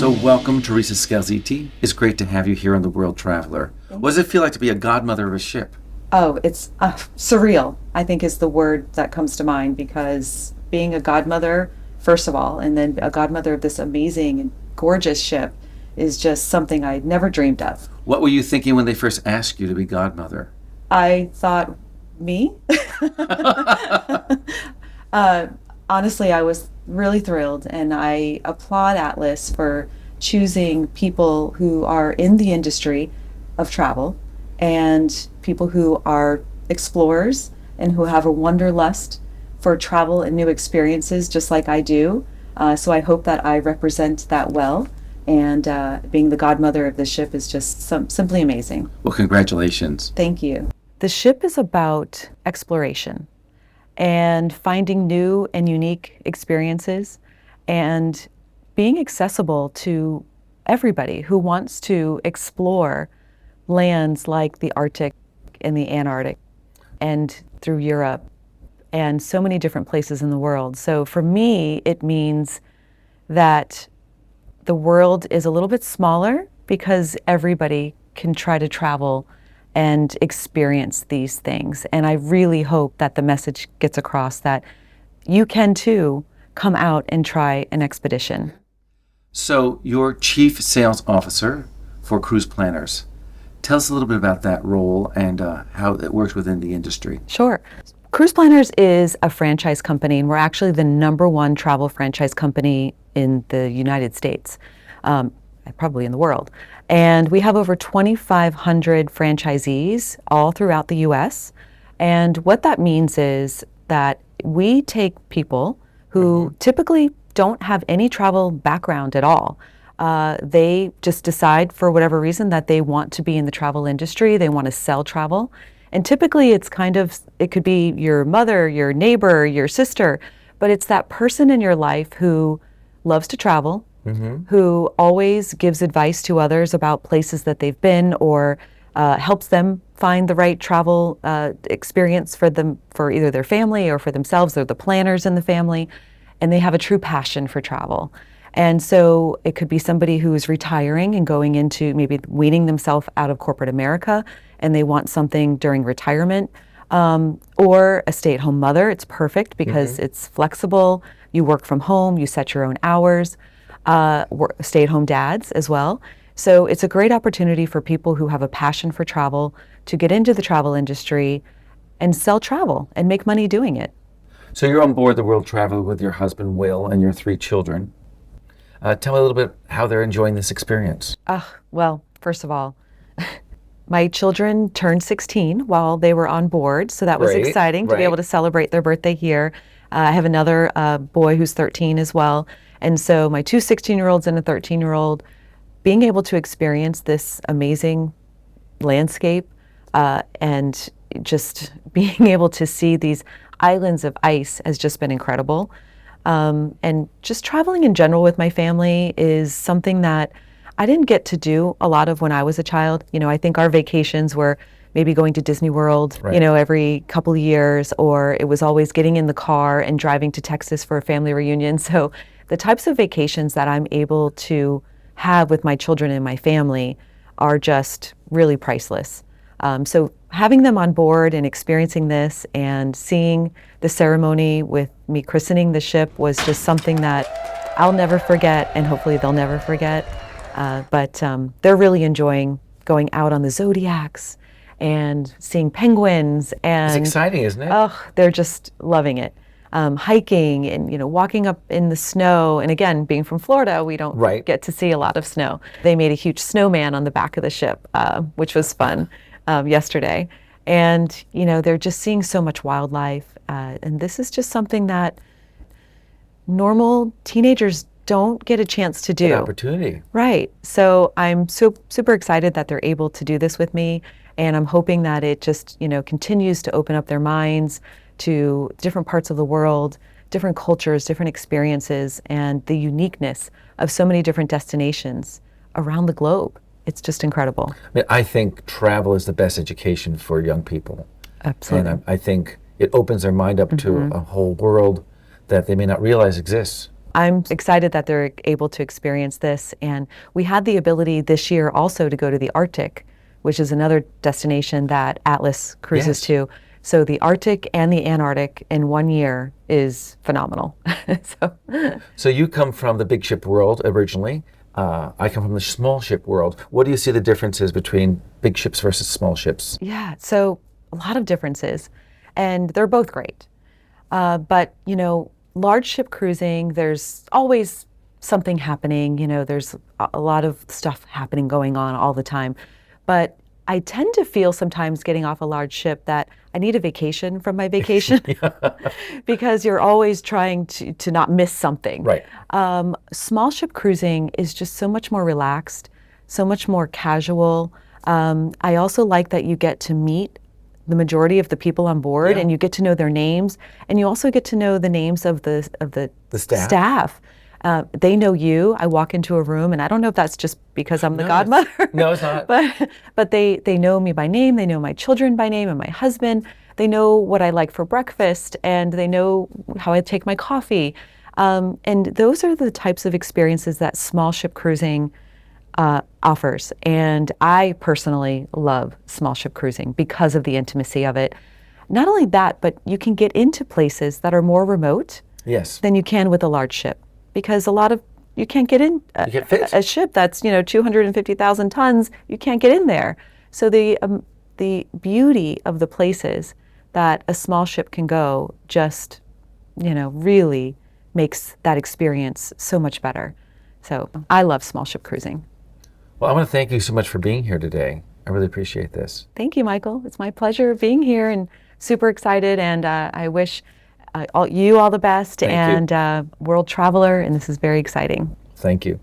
So welcome, Theresa Scalzitti. It's great to have you here on the World Traveller. What does it feel like to be a godmother of a ship? Oh, it's surreal, I think is the word that comes to mind, because being a godmother, first of all, and then a godmother of this amazing and gorgeous ship is just something I'd never dreamed of. What were you thinking when they first asked you to be godmother? I thought, me? uh, Honestly, I was really thrilled, and I applaud Atlas for choosing people who are in the industry of travel and people who are explorers and who have a wanderlust for travel and new experiences, just like I do. So I hope that I represent that well. And being the godmother of the ship is just simply amazing. Well, congratulations. Thank you. The ship is about exploration and finding new and unique experiences and being accessible to everybody who wants to explore lands like the Arctic and the Antarctic and through Europe and so many different places in the world. So for me, it means that the world is a little bit smaller because everybody can try to travel and experience these things. And I really hope that the message gets across that you can too come out and try an expedition. So you're Chief Sales Officer for Cruise Planners. Tell us a little bit about that role and how it works within the industry. Sure. Cruise Planners is a franchise company, and we're actually the #1 travel franchise company in the United States, probably in the world. And we have over 2,500 franchisees all throughout the US. And what that means is that we take people who typically don't have any travel background at all. They just decide for whatever reason that they want to be in the travel industry, they want to sell travel. And typically it could be your mother, your neighbor, your sister, but it's that person in your life who loves to travel, who always gives advice to others about places that they've been, or helps them find the right travel experience for them, for either their family or for themselves. They're the planners in the family, and they have a true passion for travel. And so it could be somebody who is retiring and going into maybe weaning themselves out of corporate America, and they want something during retirement, or a stay-at-home mother. It's perfect because it's flexible. You work from home, you set your own hours. Stay-at-home dads as well. So it's a great opportunity for people who have a passion for travel to get into the travel industry and sell travel and make money doing it. So you're on board the World Traveller with your husband, Will, and your 3 children. Tell me a little bit how they're enjoying this experience. Well, first of all, my children turned 16 while they were on board, so that was exciting to be able to celebrate their birthday here. I have another boy who's 13 as well. And so my 2 16-year-olds and a 13-year-old, being able to experience this amazing landscape and just being able to see these islands of ice has just been incredible. And just traveling in general with my family is something that I didn't get to do a lot of when I was a child. You know, I think our vacations were maybe going to Disney World, every couple of years, or it was always getting in the car and driving to Texas for a family reunion. So the types of vacations that I'm able to have with my children and my family are just really priceless. So having them on board and experiencing this and seeing the ceremony with me christening the ship was just something that I'll never forget, and hopefully they'll never forget. But they're really enjoying going out on the Zodiacs and seeing penguins. And it's exciting, isn't it? Oh, they're just loving it. Hiking and walking up in the snow. And again, being from Florida, we don't get to see a lot of snow. They made a huge snowman on the back of the ship, which was fun yesterday. And they're just seeing so much wildlife. And this is just something that normal teenagers don't get a chance to do. An opportunity. Right. So I'm super excited that they're able to do this with me. And I'm hoping that it just, continues to open up their minds to different parts of the world, different cultures, different experiences, and the uniqueness of so many different destinations around the globe. It's just incredible. I think travel is the best education for young people. Absolutely. And I think it opens their mind up to a whole world that they may not realize exists. I'm excited that they're able to experience this. And we had the ability this year also to go to the Arctic, which is another destination that Atlas cruises Yes. to. So the Arctic and the Antarctic in 1 year is phenomenal. So you come from the big ship world originally. I come from the small ship world. What do you see the differences between big ships versus small ships? Yeah, so a lot of differences, and they're both great. But, large ship cruising, there's always something happening. There's a lot of stuff happening going on all the time. But I tend to feel sometimes getting off a large ship that I need a vacation from my vacation because you're always trying to not miss something. Right. Small ship cruising is just so much more relaxed, so much more casual. I also like that you get to meet the majority of the people on board, Yeah. and you get to know their names, and you also get to know the names of the staff. They know you. I walk into a room, and I don't know if that's just because I'm the No, godmother. no, it's not. but they know me by name. They know my children by name and my husband. They know what I like for breakfast, and they know how I take my coffee. And those are the types of experiences that small ship cruising offers. And I personally love small ship cruising because of the intimacy of it. Not only that, but you can get into places that are more remote Yes. than you can with a large ship, because you can't get in You can't fit. a ship that's 250,000 tons. You can't get in there. So the beauty of the places that a small ship can go just really makes that experience so much better. So I love small ship cruising. Well, I want to thank you so much for being here today. I really appreciate this. Thank you, Michael. It's my pleasure being here and super excited. And I wish all the best. Thank you. And World Traveller, and this is very exciting. Thank you.